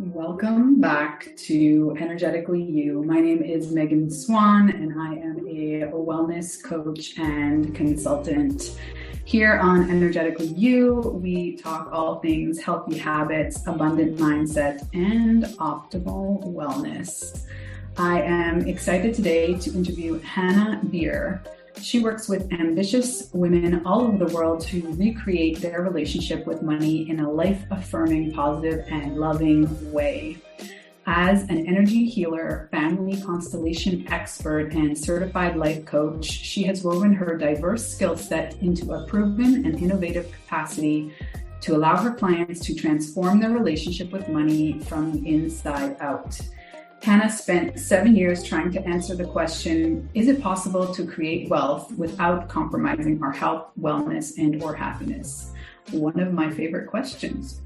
Welcome back to Energetically You. My name is Megan Swan, and I am a wellness coach and consultant. Here on Energetically You, we talk all things healthy habits, abundant mindset, and optimal wellness. I am excited today to interview Hanna Bier. She works with ambitious women all over the world to recreate their relationship with money in a life-affirming, positive, and loving way. As an energy healer, family constellation expert, and certified life coach, she has woven her diverse skill set into a proven and innovative capacity to allow her clients to transform their relationship with money from the inside out. Hanna spent 7 years trying to answer the question, is it possible to create wealth without compromising our health, wellness, and or happiness? One of my favorite questions.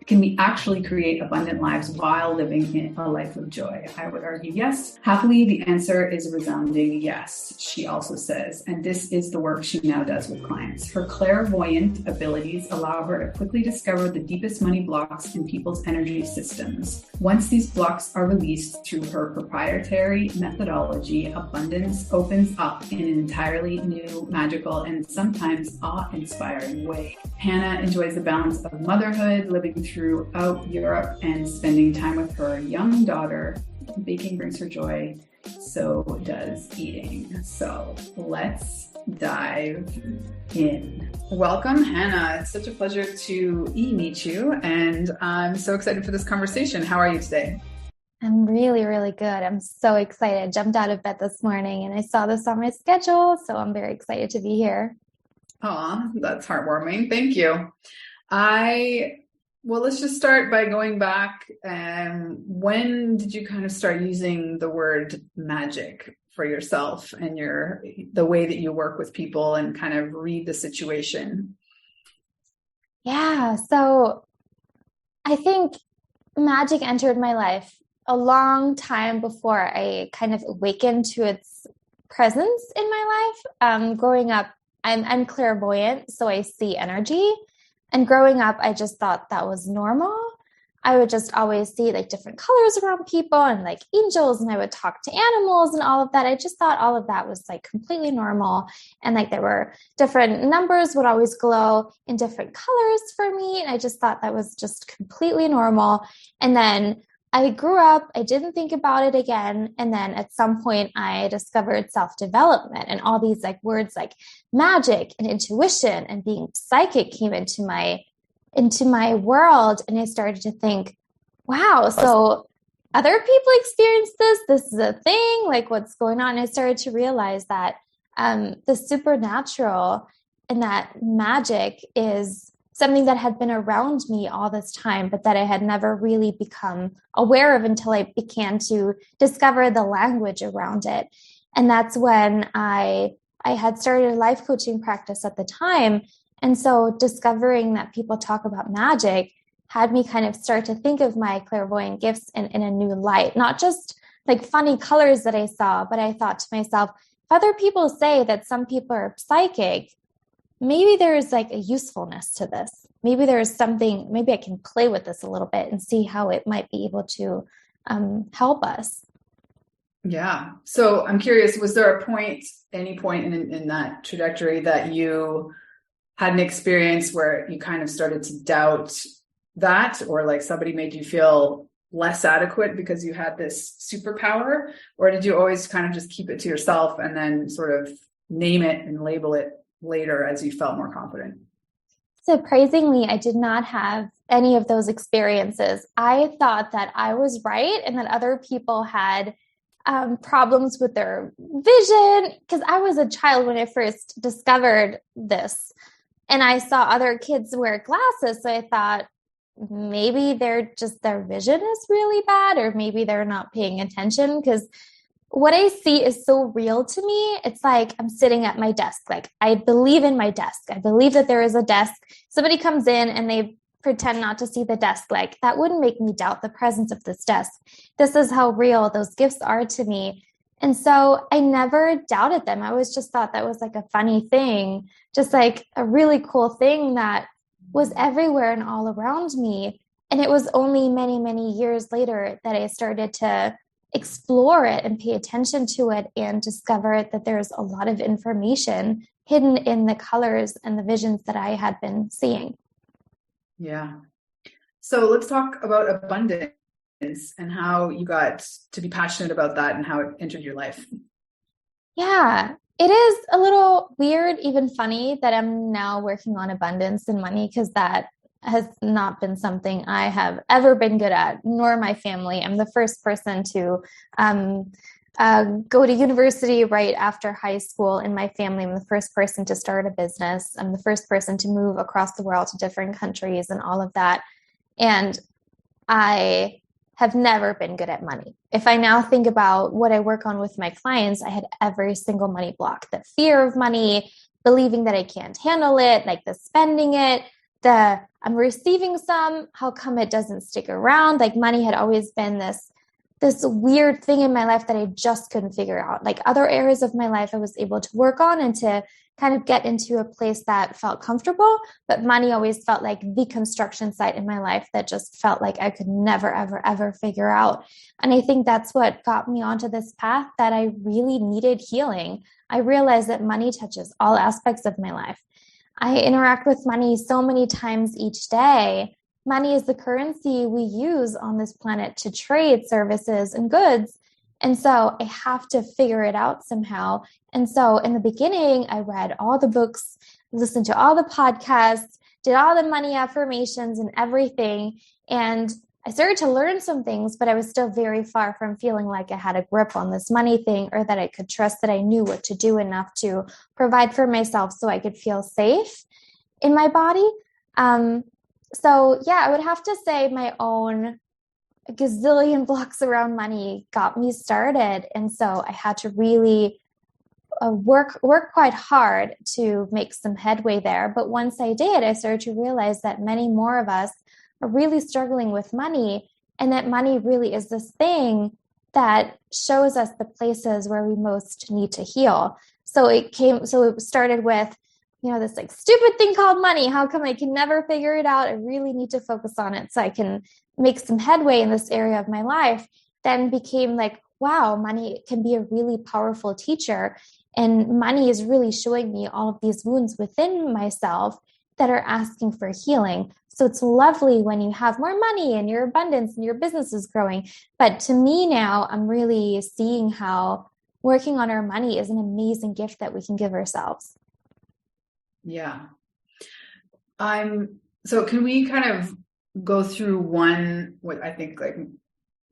Can we actually create abundant lives while living in a life of joy? I would argue yes. Happily, the answer is a resounding yes, she also says. And this is the work she now does with clients. Her clairvoyant abilities allow her to quickly discover the deepest money blocks in people's energy systems. Once these blocks are released through her proprietary methodology, abundance opens up in an entirely new, magical, and sometimes awe-inspiring way. Hanna enjoys the balance of motherhood, living throughout Europe, and spending time with her young daughter. Baking brings her joy, so does eating. So let's dive in. Welcome, Hanna. It's such a pleasure to meet you, and I'm so excited for this conversation. How are you today? I'm really, really good. I'm so excited. Jumped out of bed this morning and I saw this on my schedule, so I'm very excited to be here. Aw, that's heartwarming. Thank you. Well, let's just start by going back. When did you kind of start using the word magic for yourself and the way that you work with people and kind of read the situation? Yeah, so I think magic entered my life a long time before I kind of awakened to its presence in my life. Growing up, I'm clairvoyant, so I see energy. And growing up, I just thought that was normal. I would just always see like different colors around people and like angels, and I would talk to animals and all of that. I just thought all of that was like completely normal. And like there were different numbers would always glow in different colors for me. And I just thought that was just completely normal. And then I grew up, I didn't think about it again. And then at some point I discovered self-development, and all these like words like magic and intuition and being psychic came into my world. And I started to think, wow, so other people experience this. This is a thing, like what's going on? And I started to realize that the supernatural and that magic is something that had been around me all this time, but that I had never really become aware of until I began to discover the language around it. And that's when I had started a life coaching practice at the time. And so discovering that people talk about magic had me kind of start to think of my clairvoyant gifts in a new light, not just like funny colors that I saw, but I thought to myself, if other people say that some people are psychic, maybe there's like a usefulness to this. Maybe there's something, maybe I can play with this a little bit and see how it might be able to help us. Yeah. So I'm curious, was there any point in that trajectory that you had an experience where you kind of started to doubt that, or like somebody made you feel less adequate because you had this superpower? Or did you always kind of just keep it to yourself and then sort of name it and label it later as you felt more confident? Surprisingly, I did not have any of those experiences. I thought that I was right and that other people had problems with their vision, because I was a child when I first discovered this. And I saw other kids wear glasses. So I thought maybe their vision is really bad, or maybe they're not paying attention, because what I see is so real to me. It's like I'm sitting at my desk. Like I believe in my desk. I believe that there is a desk. Somebody comes in and they pretend not to see the desk. Like that wouldn't make me doubt the presence of this desk. This is how real those gifts are to me. And so I never doubted them. I always just thought that was like a funny thing, just like a really cool thing that was everywhere and all around me. And it was only many, many years later that I started to explore it and pay attention to it and discover that there's a lot of information hidden in the colors and the visions that I had been seeing. Yeah. So let's talk about abundance and how you got to be passionate about that and how it entered your life. Yeah, it is a little weird, even funny that I'm now working on abundance and money, because that has not been something I have ever been good at, nor my family. I'm the first person to go to university right after high school in my family. I'm the first person to start a business. I'm the first person to move across the world to different countries and all of that. And I have never been good at money. If I now think about what I work on with my clients, I had every single money block, the fear of money, believing that I can't handle it, like the spending it, the I'm receiving some, how come it doesn't stick around? Like money had always been this weird thing in my life that I just couldn't figure out. Like other areas of my life I was able to work on and to kind of get into a place that felt comfortable, but money always felt like the construction site in my life that just felt like I could never, ever, ever figure out. And I think that's what got me onto this path, that I really needed healing. I realized that money touches all aspects of my life. I interact with money so many times each day. Money is the currency we use on this planet to trade services and goods. And so I have to figure it out somehow. And so in the beginning, I read all the books, listened to all the podcasts, did all the money affirmations and everything. And I started to learn some things, but I was still very far from feeling like I had a grip on this money thing, or that I could trust that I knew what to do enough to provide for myself so I could feel safe in my body. So yeah, I would have to say my own gazillion blocks around money got me started. And so I had to really work quite hard to make some headway there. But once I did, I started to realize that many more of us are really struggling with money, and that money really is this thing that shows us the places where we most need to heal. So it started with, this like stupid thing called money. How come I can never figure it out? I really need to focus on it so I can make some headway in this area of my life. Then became like, wow, money can be a really powerful teacher. And money is really showing me all of these wounds within myself that are asking for healing. So it's lovely when you have more money and your abundance and your business is growing. But to me now, I'm really seeing how working on our money is an amazing gift that we can give ourselves. Yeah. So can we kind of go through what I think, like,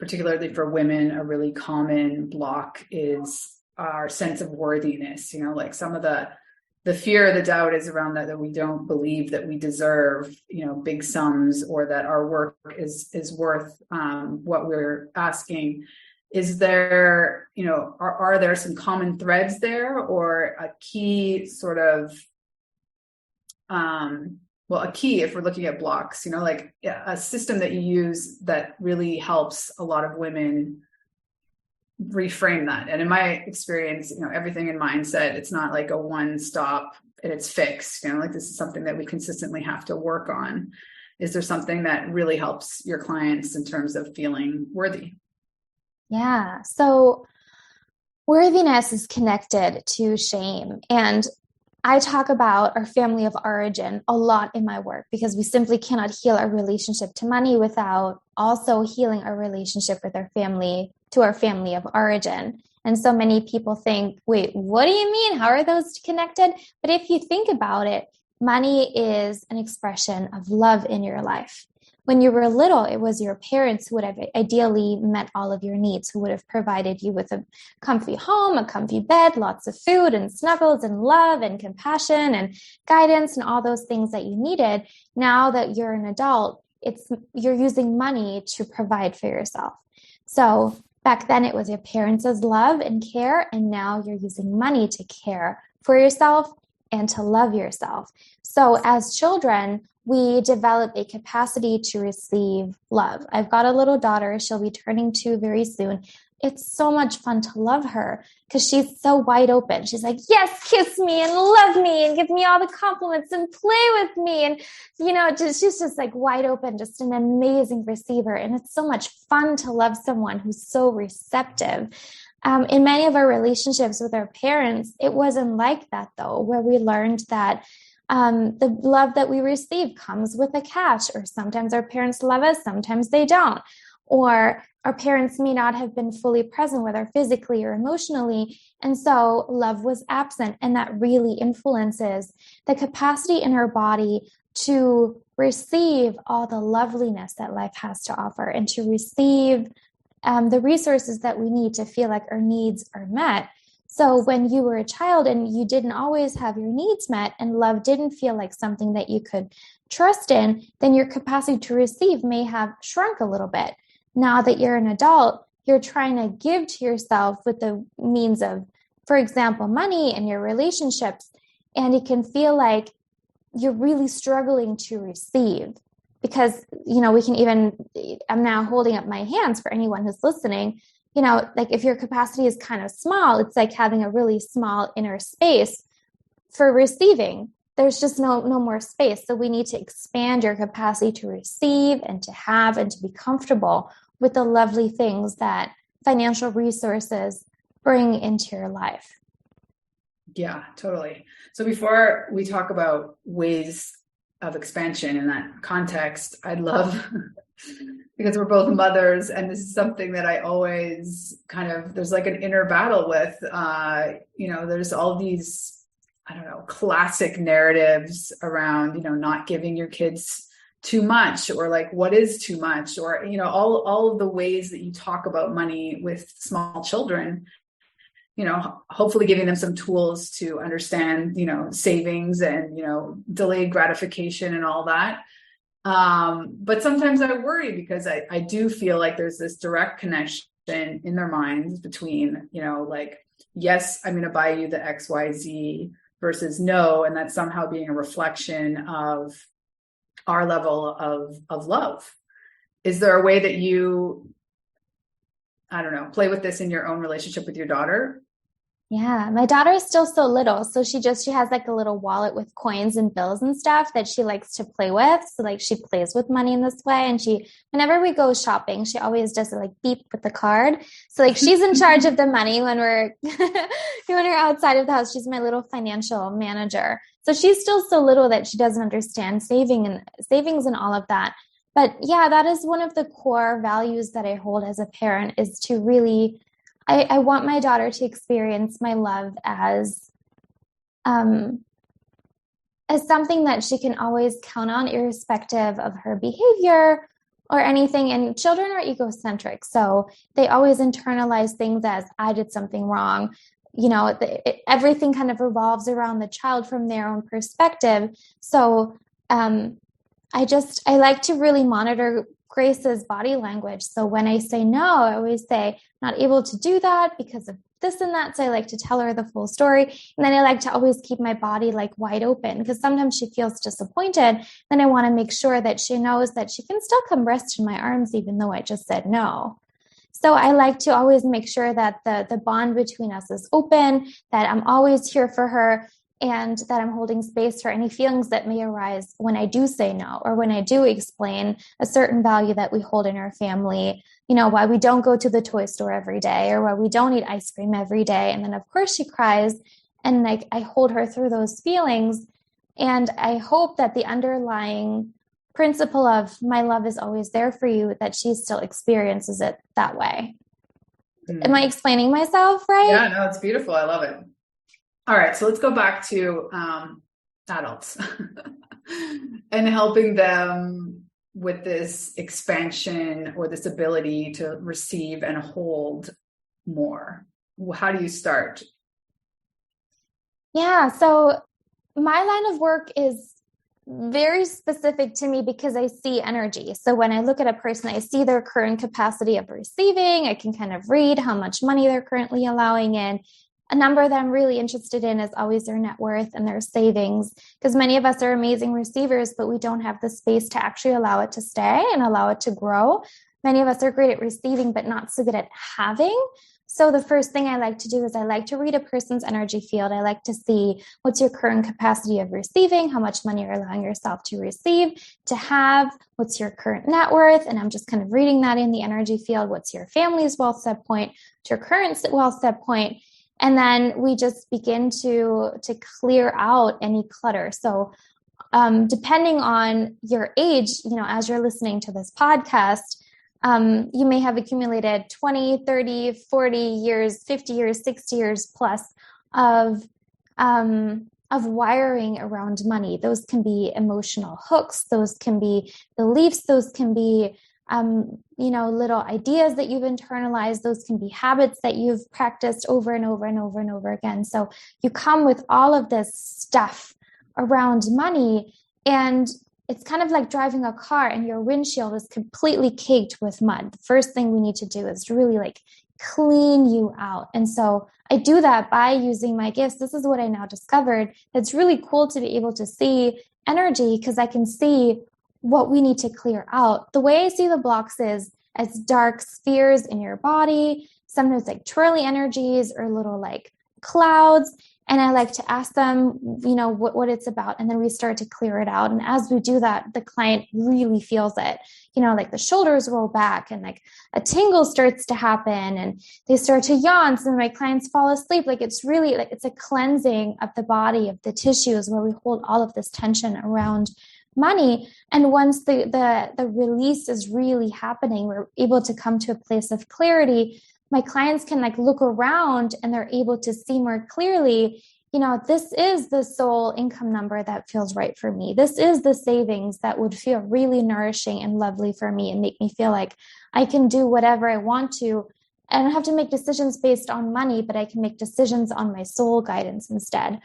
particularly for women, a really common block is our sense of worthiness. Like some of the fear, the doubt is around that we don't believe that we deserve, big sums, or that our work is worth what we're asking. Is there, are there some common threads there, or a key sort of, a key, if we're looking at blocks, like a system that you use that really helps a lot of women reframe that? And in my experience, everything in mindset, it's not like a one stop and it's fixed, like this is something that we consistently have to work on. Is there something that really helps your clients in terms of feeling worthy? Yeah. So worthiness is connected to shame. And I talk about our family of origin a lot in my work, because we simply cannot heal our relationship to money without also healing our relationship with our family, to our family of origin. And so many people think, wait, what do you mean? How are those connected? But if you think about it, money is an expression of love in your life. When you were little, it was your parents who would have ideally met all of your needs, who would have provided you with a comfy home, a comfy bed, lots of food and snuggles and love and compassion and guidance and all those things that you needed. Now that you're an adult, you're using money to provide for yourself. So back then it was your parents' love and care, and now you're using money to care for yourself and to love yourself. So as children, we develop a capacity to receive love. I've got a little daughter. She'll be turning 2 very soon. it's so much fun to love her because she's so wide open. She's like, yes, kiss me and love me and give me all the compliments and play with me. And, she's just like wide open, just an amazing receiver. And it's so much fun to love someone who's so receptive. In many of our relationships with our parents, it wasn't like that, though, where we learned that the love that we receive comes with a catch, or sometimes our parents love us, sometimes they don't. Or our parents may not have been fully present with us physically or emotionally. And so love was absent. And that really influences the capacity in our body to receive all the loveliness that life has to offer and to receive the resources that we need to feel like our needs are met. So when you were a child and you didn't always have your needs met and love didn't feel like something that you could trust in, then your capacity to receive may have shrunk a little bit. Now that you're an adult, you're trying to give to yourself with the means of, for example, money and your relationships. And it can feel like you're really struggling to receive because, we can even, I'm now holding up my hands for anyone who's listening, like if your capacity is kind of small, it's like having a really small inner space for receiving. There's just no more space. So we need to expand your capacity to receive and to have and to be comfortable with the lovely things that financial resources bring into your life. Yeah, totally. So before we talk about ways of expansion in that context, I'd love, because we're both mothers, and this is something that I always there's like an inner battle with, there's all these, classic narratives around, not giving your kids too much, or like what is too much, or all of the ways that you talk about money with small children, hopefully giving them some tools to understand savings and delayed gratification and all that. But sometimes I worry because I do feel like there's this direct connection in their minds between like, yes, I'm going to buy you the XYZ versus no, and that's somehow being a reflection of our level of love. Is there a way that you, play with this in your own relationship with your daughter? Yeah, my daughter is still so little. So she has like a little wallet with coins and bills and stuff that she likes to play with. So like she plays with money in this way. And whenever we go shopping, she always does it like beep with the card. So like she's in charge of the money when when we're outside of the house. She's my little financial manager. So she's still so little that she doesn't understand savings and all of that. But yeah, that is one of the core values that I hold as a parent, is to really, I want my daughter to experience my love as something that she can always count on, irrespective of her behavior or anything. And children are egocentric, so they always internalize things as, I did something wrong. Everything kind of revolves around the child from their own perspective. So I like to really monitor Grace's body language. So when I say no, I always say, not able to do that because of this and that. So I like to tell her the full story. And then I like to always keep my body like wide open, because sometimes she feels disappointed. Then I want to make sure that she knows that she can still come rest in my arms, even though I just said no. So I like to always make sure that the bond between us is open, that I'm always here for her, and that I'm holding space for any feelings that may arise when I do say no, or when I do explain a certain value that we hold in our family, why we don't go to the toy store every day, or why we don't eat ice cream every day. And then of course she cries, and like I hold her through those feelings. And I hope that the underlying principle of my love is always there for you, that she still experiences it that way. Am I explaining myself right? Yeah, no, it's beautiful. I love it. All right, so let's go back to adults and helping them with this expansion or this ability to receive and hold more. How do you start? Yeah, so my line of work is very specific to me because I see energy. So when I look at a person, I see their current capacity of receiving. I can kind of read how much money they're currently allowing in. A number that I'm really interested in is always their net worth and their savings, because many of us are amazing receivers, but we don't have the space to actually allow it to stay and allow it to grow. many of us are great at receiving, but not so good at having. So the first thing I like to do is I like to read a person's energy field. I like to see what's your current capacity of receiving, how much money you're allowing yourself to receive, to have, what's your current net worth. And I'm just kind of reading that in the energy field. What's your family's wealth set point, what's your current wealth set point. And then we just begin to clear out any clutter. So depending on your age, as you're listening to this podcast, you may have accumulated 20, 30, 40 years, 50 years, 60 years plus of wiring around money. Those can be emotional hooks. Those can be beliefs. Those can be, little ideas that you've internalized. Those can be habits that you've practiced over and over and over and over again. So you come with all of this stuff around money, and it's kind of like driving a car and your windshield is completely caked with mud. The first thing we need to do is really clean you out. And so I do that by using my gifts. This is what I now discovered. It's really cool to be able to see energy because I can see what we need to clear out. The way I see the blocks is as dark spheres in your body, sometimes twirly energies or little clouds. And I like to ask them, what it's about. And then we start to clear it out. And as we do that, the client really feels it, the shoulders roll back and a tingle starts to happen and they start to yawn. So my clients fall asleep. It's really it's a cleansing of the body, of the tissues where we hold all of this tension around money. And once the release is really happening, we're able to come to a place of clarity. My clients can look around and they're able to see more clearly, this is the soul income number that feels right for me. This is the savings that would feel really nourishing and lovely for me and make me feel like I can do whatever I want to. I don't have to make decisions based on money, but I can make decisions on my soul guidance instead.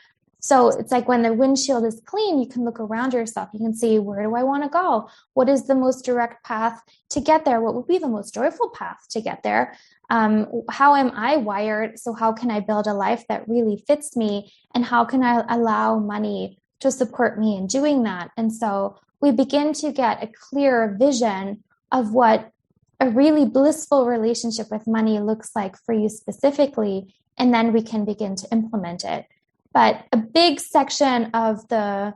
So it's when the windshield is clean, you can look around yourself. You can see, where do I want to go? What is the most direct path to get there? What would be the most joyful path to get there? How am I wired? So how can I build a life that really fits me? And how can I allow money to support me in doing that? And so we begin to get a clearer vision of what a really blissful relationship with money looks like for you specifically. And then we can begin to implement it. But a big section of the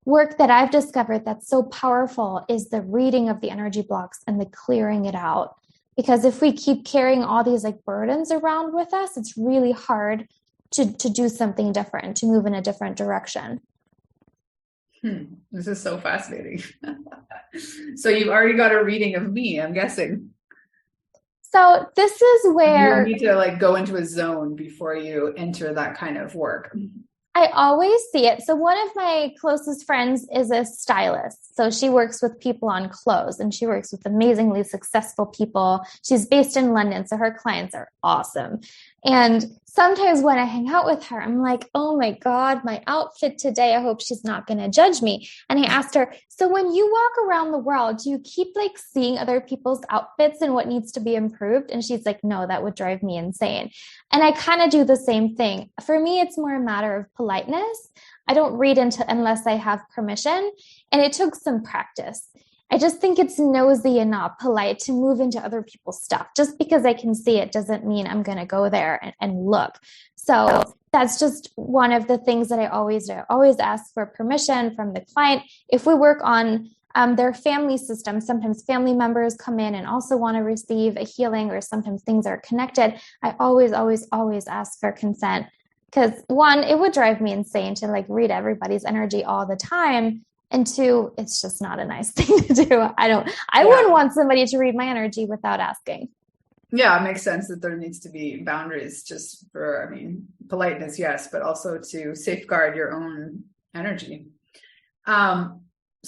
work that I've discovered that's so powerful is the reading of the energy blocks and the clearing it out. Because if we keep carrying all these burdens around with us, it's really hard to do something different, to move in a different direction. This is so fascinating. So you've already got a reading of me, I'm guessing. So this is where you need to go into a zone before you enter that kind of work. I always see it. So one of my closest friends is a stylist. So she works with people on clothes and she works with amazingly successful people. She's based in London, so her clients are awesome. And sometimes when I hang out with her, I'm like, oh my God, my outfit today, I hope she's not going to judge me. And I asked her, so when you walk around the world, do you keep seeing other people's outfits and what needs to be improved? And she's like, no, that would drive me insane. And I kind of do the same thing. For me, it's more a matter of politeness. I don't read unless I have permission. And it took some practice. I just think it's nosy and not polite to move into other people's stuff. Just because I can see it doesn't mean I'm going to go there and look. So that's just one of the things that I always do. I always ask for permission from the client. If we work on their family system, sometimes family members come in and also want to receive a healing, or sometimes things are connected. I always, always, always ask for consent. Because one, it would drive me insane to read everybody's energy all the time. And two, it's just not a nice thing to do. I wouldn't want somebody to read my energy without asking. Yeah, it makes sense that there needs to be boundaries just for, politeness, yes, but also to safeguard your own energy. So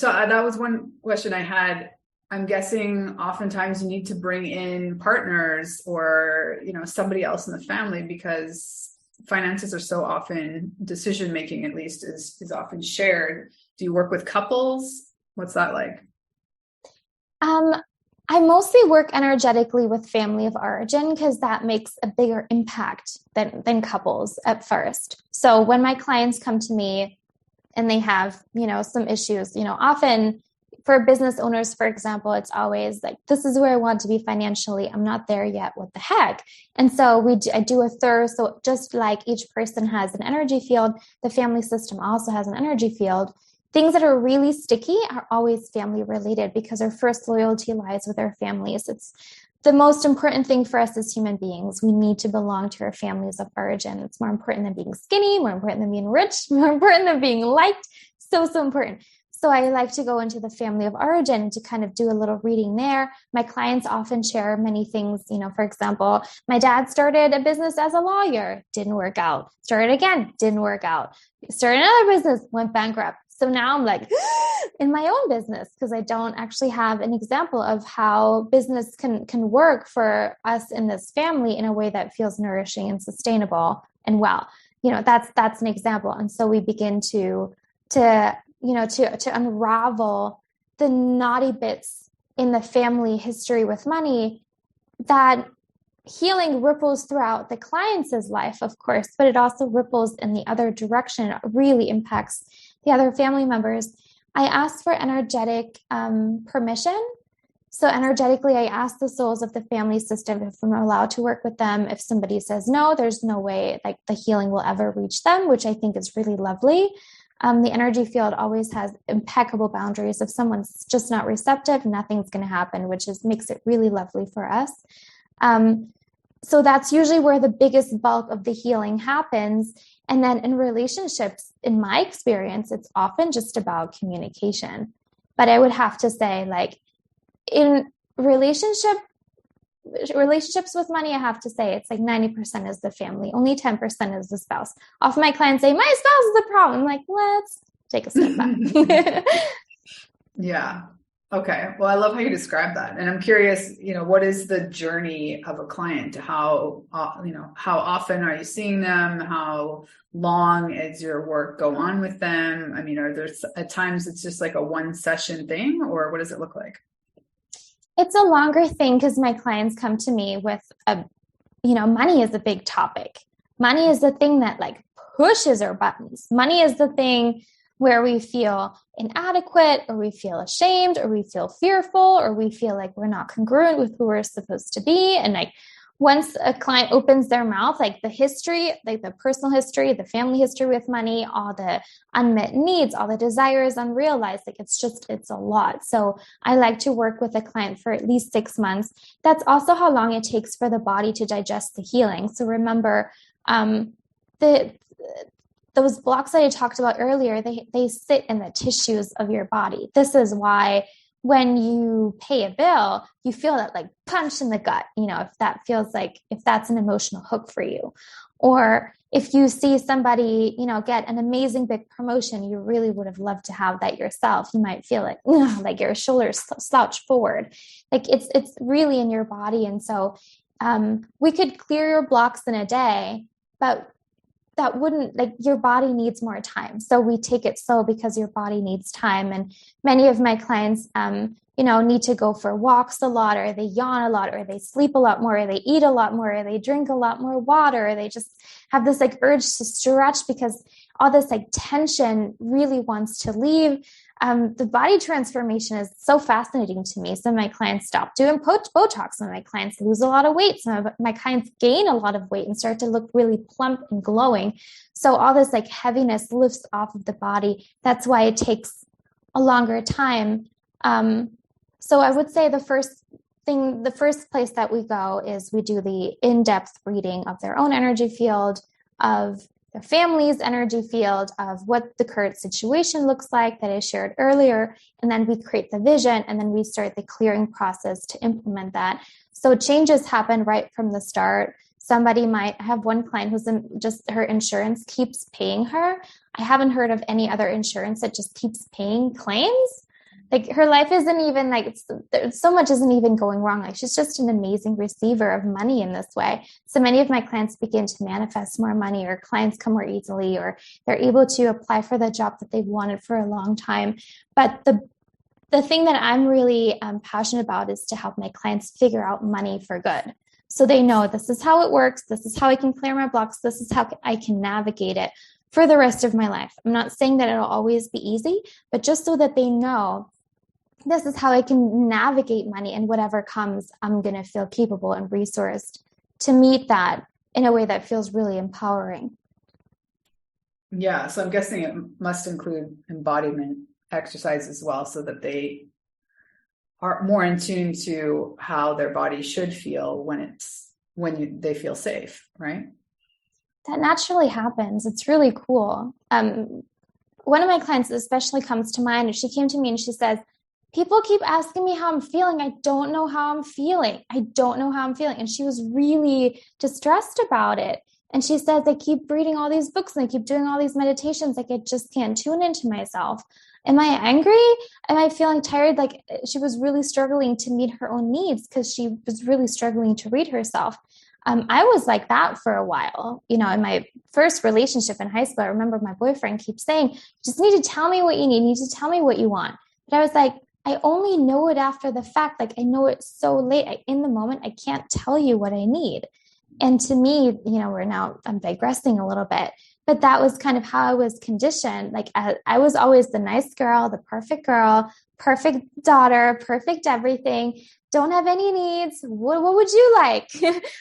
that was one question I had. I'm guessing oftentimes you need to bring in partners or, somebody else in the family, because finances are so often, decision-making at least is often shared. Do you work with couples? What's that like? I mostly work energetically with family of origin because that makes a bigger impact than couples at first. So when my clients come to me and they have, some issues, often for business owners, for example, it's always like, this is where I want to be financially. I'm not there yet. What the heck? And so I do a third. So just like each person has an energy field, the family system also has an energy field. Things that are really sticky are always family related because our first loyalty lies with our families. It's the most important thing for us as human beings. We need to belong to our families of origin. It's more important than being skinny, more important than being rich, more important than being liked. So important. So I like to go into the family of origin to kind of do a little reading there. My clients often share many things. For example, my dad started a business as a lawyer, didn't work out. Started again, didn't work out. Started another business, went bankrupt. So now I'm like in my own business because I don't actually have an example of how business can work for us in this family in a way that feels nourishing and sustainable and well. That's an example. And so we begin to unravel the naughty bits in the family history with money. That healing ripples throughout the client's life, of course, but it also ripples in the other direction. It really impacts the other family members. I ask for energetic permission. So energetically, I ask the souls of the family system if I'm allowed to work with them. If somebody says no, there's no way like the healing will ever reach them, which I think is really lovely. The energy field always has impeccable boundaries. If someone's just not receptive, nothing's going to happen, which makes it really lovely for us. So that's usually where the biggest bulk of the healing happens. And then in relationships, in my experience, it's often just about communication. But I would have to say, like, in relationships with money, I have to say it's like 90% is the family, only 10% is the spouse. Often my clients say, my spouse is the problem. I'm like, let's take a step back. Yeah. Okay. Well, I love how you describe that. And I'm curious, what is the journey of a client? How often are you seeing them? How long is your work go on with them? I mean, are there at times it's just like a one session thing, or what does it look like? It's a longer thing because my clients come to me with money is a big topic. Money is the thing that like pushes our buttons. Money is the thing where we feel inadequate, or we feel ashamed, or we feel fearful, or we feel like we're not congruent with who we're supposed to be. And like once a client opens their mouth, like the history, like the personal history, the family history with money, all the unmet needs, all the desires unrealized, like it's a lot. So I like to work with a client for at least 6 months. That's also how long it takes for the body to digest the healing. So remember, those blocks that I talked about earlier, they sit in the tissues of your body. This is why when you pay a bill, you feel that like punch in the gut, if that's an emotional hook for you. Or if you see somebody, get an amazing big promotion, you really would have loved to have that yourself. You might feel like your shoulders slouch forward. Like it's really in your body. And so we could clear your blocks in a day, but that wouldn't, like, your body needs more time. So we take it slow because your body needs time. And many of my clients, need to go for walks a lot, or they yawn a lot, or they sleep a lot more, or they eat a lot more, or they drink a lot more water, or they just have this like urge to stretch because all this like tension really wants to leave. The body transformation is so fascinating to me. Some of my clients stop doing Botox. Some of my clients lose a lot of weight. Some of my clients gain a lot of weight and start to look really plump and glowing. So all this like heaviness lifts off of the body. That's why it takes a longer time. So I would say the first place that we go is we do the in-depth reading of their own energy field, of their family's energy field, of what the current situation looks like that I shared earlier. And then we create the vision, and then we start the clearing process to implement that. So changes happen right from the start. Somebody might have one client who's just her insurance keeps paying her. I haven't heard of any other insurance that just keeps paying claims. Like her life isn't even like, so much isn't even going wrong. Like she's just an amazing receiver of money in this way. So many of my clients begin to manifest more money, or clients come more easily, or they're able to apply for the job that they've wanted for a long time. But the thing that I'm really passionate about is to help my clients figure out money for good. So they know this is how it works. This is how I can clear my blocks. This is how I can navigate it for the rest of my life. I'm not saying that it'll always be easy, but just so that they know this is how I can navigate money, and whatever comes, I'm going to feel capable and resourced to meet that in a way that feels really empowering. Yeah. So I'm guessing it must include embodiment exercise as well, so that they are more in tune to how their body should feel when they feel safe, right? That naturally happens. It's really cool. One of my clients especially comes to mind, and she came to me and she says, people keep asking me how I'm feeling. I don't know how I'm feeling. I don't know how I'm feeling. And she was really distressed about it. And she says, I keep reading all these books and I keep doing all these meditations. Like, I just can't tune into myself. Am I angry? Am I feeling tired? Like, she was really struggling to meet her own needs because she was really struggling to read herself. I was like that for a while. In my first relationship in high school, I remember my boyfriend keeps saying, you just need to tell me what you need. You need to tell me what you want. But I was like, I only know it after the fact. Like, I know it so late. In the moment, I can't tell you what I need. And to me, I'm digressing a little bit, but that was kind of how I was conditioned. Like, I was always the nice girl, the perfect girl, perfect daughter, perfect everything. Don't have any needs. What would you like?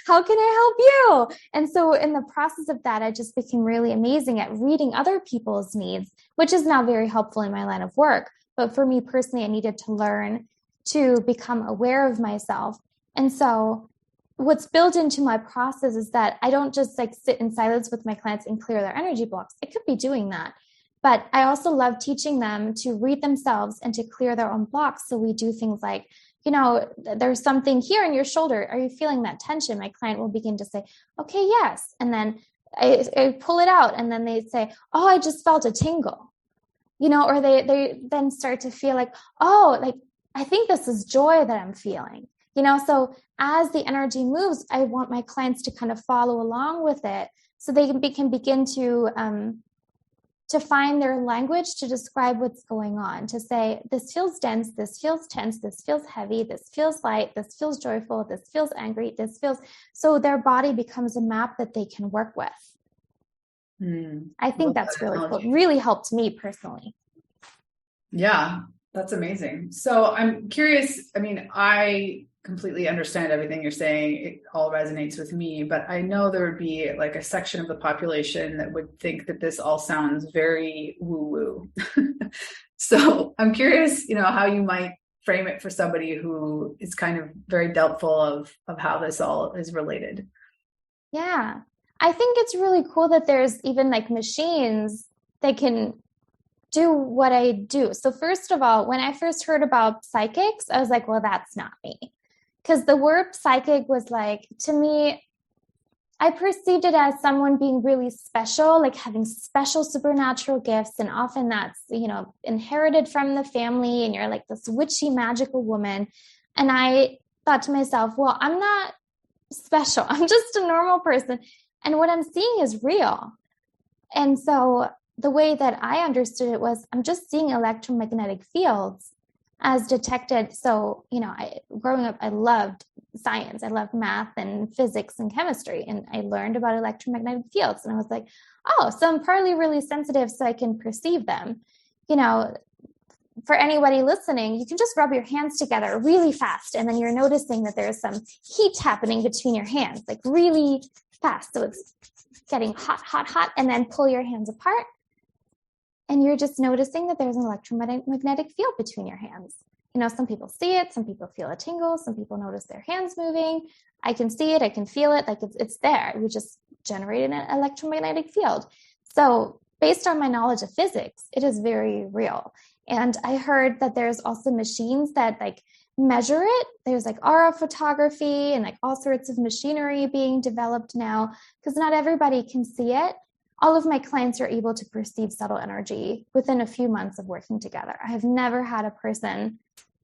How can I help you? And so in the process of that, I just became really amazing at reading other people's needs, which is now very helpful in my line of work. But for me personally, I needed to learn to become aware of myself. And so what's built into my process is that I don't just like sit in silence with my clients and clear their energy blocks. I could be doing that. But I also love teaching them to read themselves and to clear their own blocks. So we do things like, there's something here in your shoulder. Are you feeling that tension? My client will begin to say, okay, yes. And then I pull it out and then they say, oh, I just felt a tingle, or they then start to feel like, oh, like, I think this is joy that I'm feeling, so as the energy moves, I want my clients to kind of follow along with it so they can begin to find their language to describe what's going on, to say, this feels dense, this feels tense, this feels heavy, this feels light, this feels joyful, this feels angry, this feels, so their body becomes a map that they can work with. I think that's really cool. It really helped me personally. Yeah, that's amazing. So I'm curious. I mean, I completely understand everything you're saying. It all resonates with me, but I know there would be like a section of the population that would think that this all sounds very woo-woo. So I'm curious, how you might frame it for somebody who is kind of very doubtful of how this all is related. Yeah. I think it's really cool that there's even like machines that can do what I do. So first of all, when I first heard about psychics, I was like, well, that's not me. Because the word psychic was like, to me, I perceived it as someone being really special, like having special supernatural gifts. And often that's, inherited from the family and you're like this witchy, magical woman. And I thought to myself, well, I'm not special. I'm just a normal person. And what I'm seeing is real. And so the way that I understood it was I'm just seeing electromagnetic fields as detected. So, growing up, I loved science. I loved math and physics and chemistry. And I learned about electromagnetic fields. And I was like, oh, so I'm partly really sensitive so I can perceive them. For anybody listening, you can just rub your hands together really fast. And then you're noticing that there's some heat happening between your hands, like really fast. So it's getting hot, hot, hot. And then pull your hands apart. And you're just noticing that there's an electromagnetic field between your hands. Some people see it, some people feel a tingle, some people notice their hands moving. I can see it, I can feel it, like it's there. We just generated an electromagnetic field. So based on my knowledge of physics, it is very real. And I heard that there's also machines that like measure it. There's like aura photography and like all sorts of machinery being developed now because not everybody can see it. All of my clients are able to perceive subtle energy within a few months of working together. I have never had a person,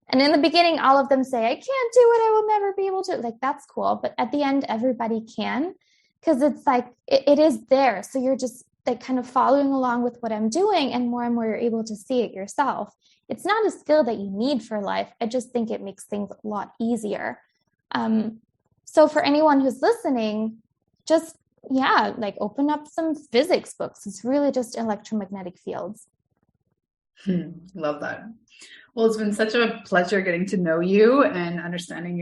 and in the beginning, all of them say, I can't do it, I will never be able to. Like, that's cool. But at the end, everybody can, because it's like, it is there. So you're just like kind of following along with what I'm doing, and more you're able to see it yourself. It's not a skill that you need for life. I just think it makes things a lot easier. So for anyone who's listening, just open up some physics books. It's really just electromagnetic fields. Love that. Well, it's been such a pleasure getting to know you and understanding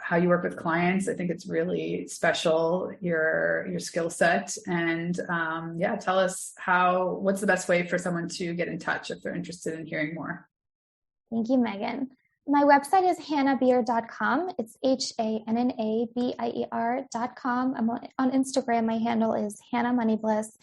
how you work with clients. I think it's really special, your skill set. And tell us what's the best way for someone to get in touch if they're interested in hearing more. Thank you, Megan. My website is hannabier.com. It's HANNABIER.com. I'm on Instagram. My handle is Hanna Moneybliss.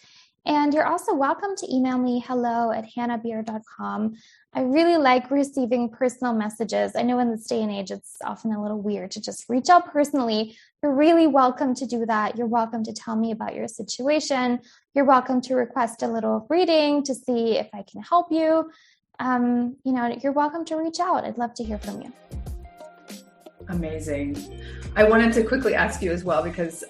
And you're also welcome to email me hello@hannabier.com. I really like receiving personal messages. I know in this day and age, it's often a little weird to just reach out personally. You're really welcome to do that. You're welcome to tell me about your situation. You're welcome to request a little reading to see if I can help you. You're welcome to reach out. I'd love to hear from you. Amazing. I wanted to quickly ask you as well, because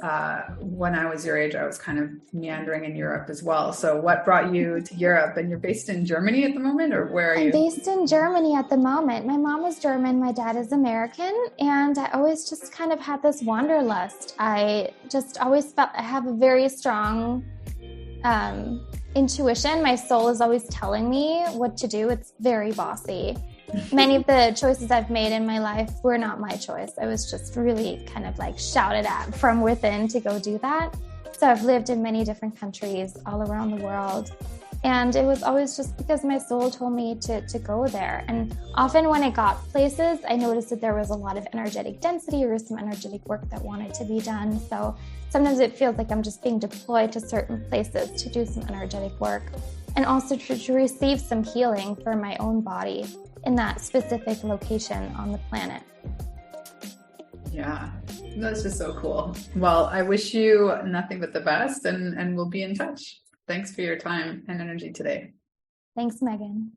when I was your age, I was kind of meandering in Europe as well. So what brought you to Europe? And you're based in Germany at the moment, or where are you? I'm based in Germany at the moment. My mom is German, my dad is American, and I always just kind of had this wanderlust. I just always felt I have a very strong intuition. My soul is always telling me what to do. It's very bossy. Many of the choices I've made in my life were not my choice. I was just really kind of like shouted at from within to go do that. So I've lived in many different countries all around the world. And it was always just because my soul told me to go there. And often when I got places, I noticed that there was a lot of energetic density or some energetic work that wanted to be done. So sometimes it feels like I'm just being deployed to certain places to do some energetic work and also to receive some healing for my own body in that specific location on the planet. Yeah, that's just so cool. Well, I wish you nothing but the best, and we'll be in touch. Thanks for your time and energy today. Thanks, Megan.